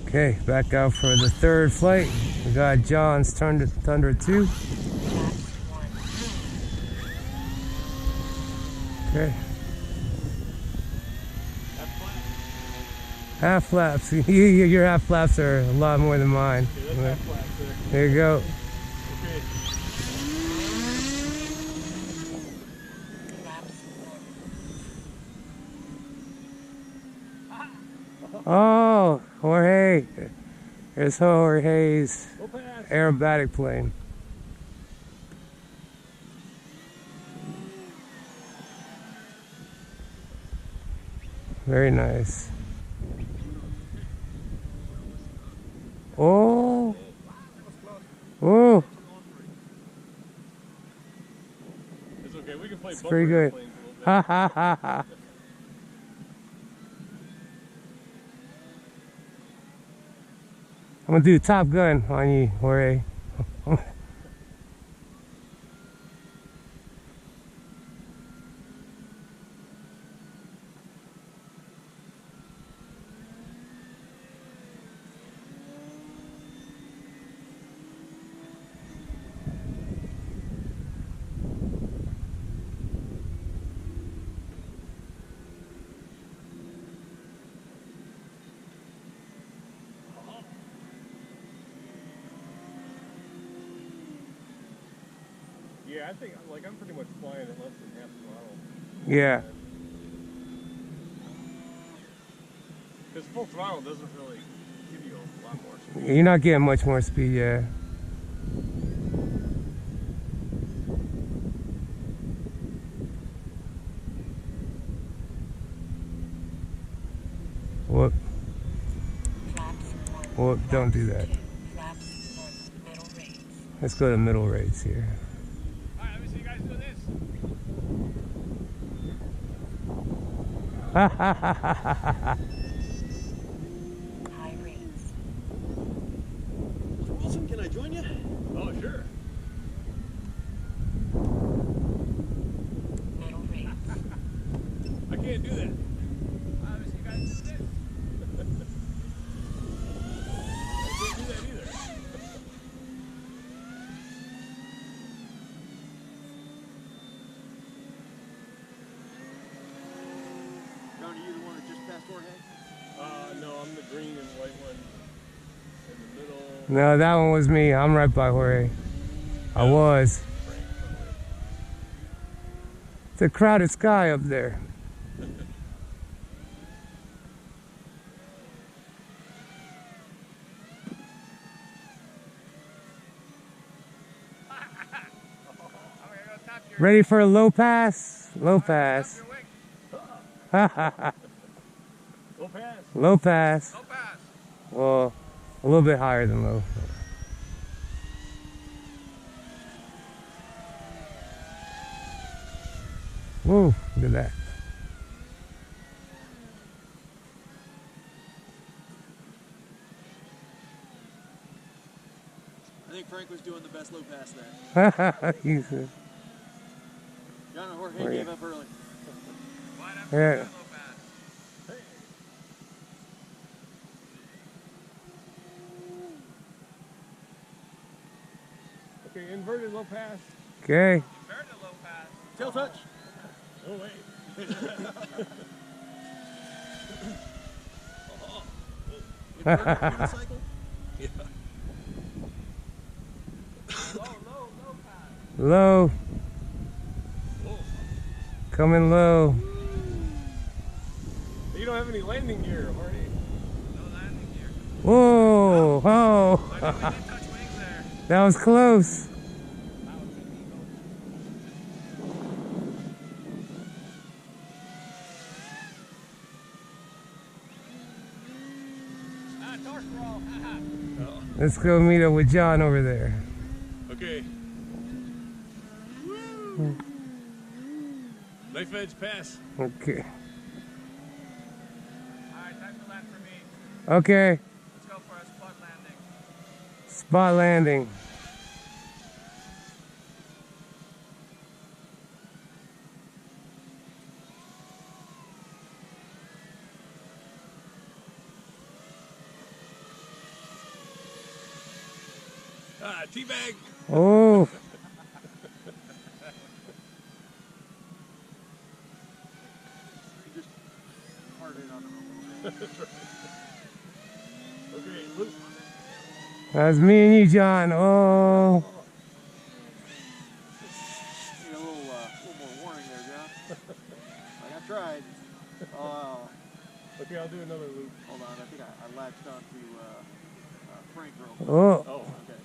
Okay, back out for the third flight. We got John's Tundra 2. Okay. Half flaps. Your half flaps are a lot more than mine. Okay, that's half flaps there. There you go. Okay. Oh, Jorge. There's Jorge's aerobatic plane. Very nice. Oh. Oh. It's okay. We can play It's pretty good. Ha ha ha ha. I'm gonna do Top Gun on you, Jorge. Yeah, I think I'm pretty much flying at less than half throttle. Yeah. Because full throttle doesn't really give you a lot more speed. You're not getting much more speed, yeah. Whoop. Whoop, don't do that. Let's go to middle rates here. Alright, let me see you guys do this. Ha ha ha ha ha ha. High rates. Mr. Wilson, can I join you? Oh, sure. Middle rates. I can't do that. Let me see you guys do this. I can't do that either. John, are you the one that just passed Jorge? No, I'm the green and white one in the middle. No, that one was me. I'm right by Jorge. I was. It's a crowded sky up there. Ready for a low pass? Low pass. Ha ha ha. Low pass. Low pass. Low pass. Well, a little bit higher than low. Whoa, look at that. I think Frank was doing the best low pass there. He's a, John and Jorge gave up early. yeah. Okay, inverted low pass. Okay. Inverted low pass. Tail touch. Oh, wait. Inverted unicycle. Yeah. Low pass. Low. Whoa. Coming low. You don't have any landing gear, Jorge. No landing gear. Whoa. Oh. I know we did touch wings there. That was close. Torque roll. Let's go meet up with John over there. Okay. Knife edge pass. Okay. Alright, time to land for me. Okay. Let's go for a spot landing. Spot landing. Teabag. Oh. Just hard in on him a little bit. Okay, loop. That's me and you, John. Oh. Need a little more warning there, John. Like I tried. Okay, I'll do another loop. Hold on, I think I latched onto Frank real quick. Oh. Oh. Okay.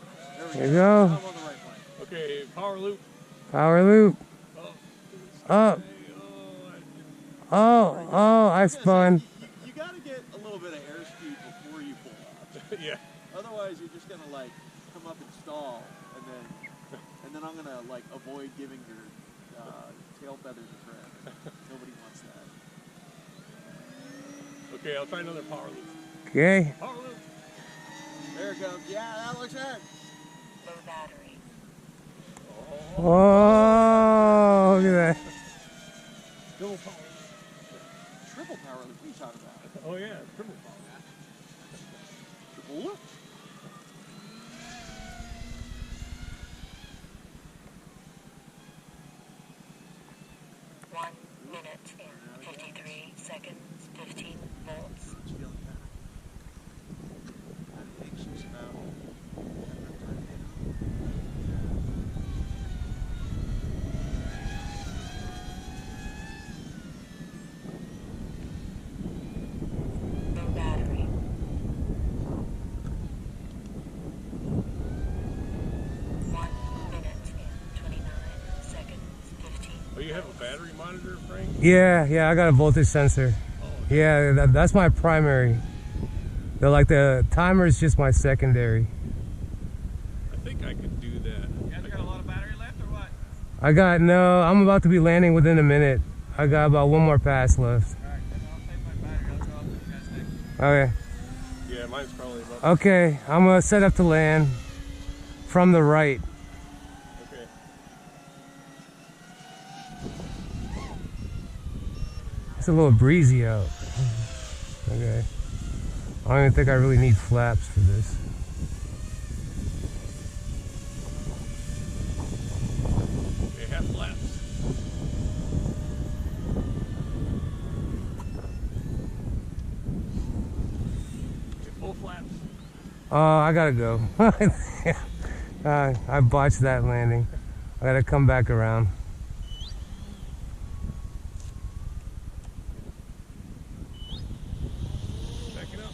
There you go. Now I'm on the right plane. Okay, power loop. Power loop. Oh. Up. Oh, I spun. You got to get a little bit of airspeed before you pull off. Yeah. Otherwise, you're just gonna like come up and stall, and then I'm gonna like avoid giving your tail feathers a trim. Nobody wants that. Okay, I'll try another power loop. Okay. Power loop. There it comes. Yeah, that looks good. Low battery. Oh, look at that. Double power. Triple power loop. What are you talking about? Oh yeah, triple power. Triple loop. One minute and 53 seconds, 15 volts. It's feeling kind of anxious about. Low battery. One minute and 29 seconds, 15. Oh, you have a battery monitor, Frank? Yeah, I got a voltage sensor. Oh, Yeah, that's my primary. The timer is just my secondary. I think I could do that. You guys got a lot of battery left or what? I'm about to be landing within a minute. I got about one more pass left. Alright, then I'll take my battery. I'll go up with you guys next. Okay. Yeah, mine's probably about. Okay, I'm gonna set up to land from the right. Okay. It's a little breezy out. Okay. I don't even think I really need flaps for this. Okay, half laps. Okay, full flaps. I gotta go. I botched that landing. I gotta come back around. Back it up.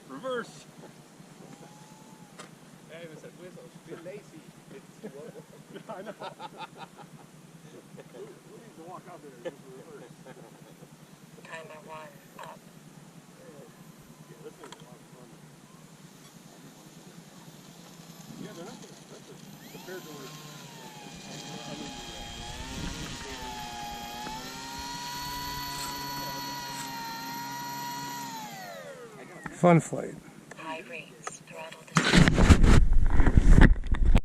Reverse. Hey, Mr. Whistle's been lazy. I know. Who needs to walk out there and just reverse? Timer 1 up. Yeah, this is a lot of fun. Yeah, they're not that expensive compared to like, Fun flight.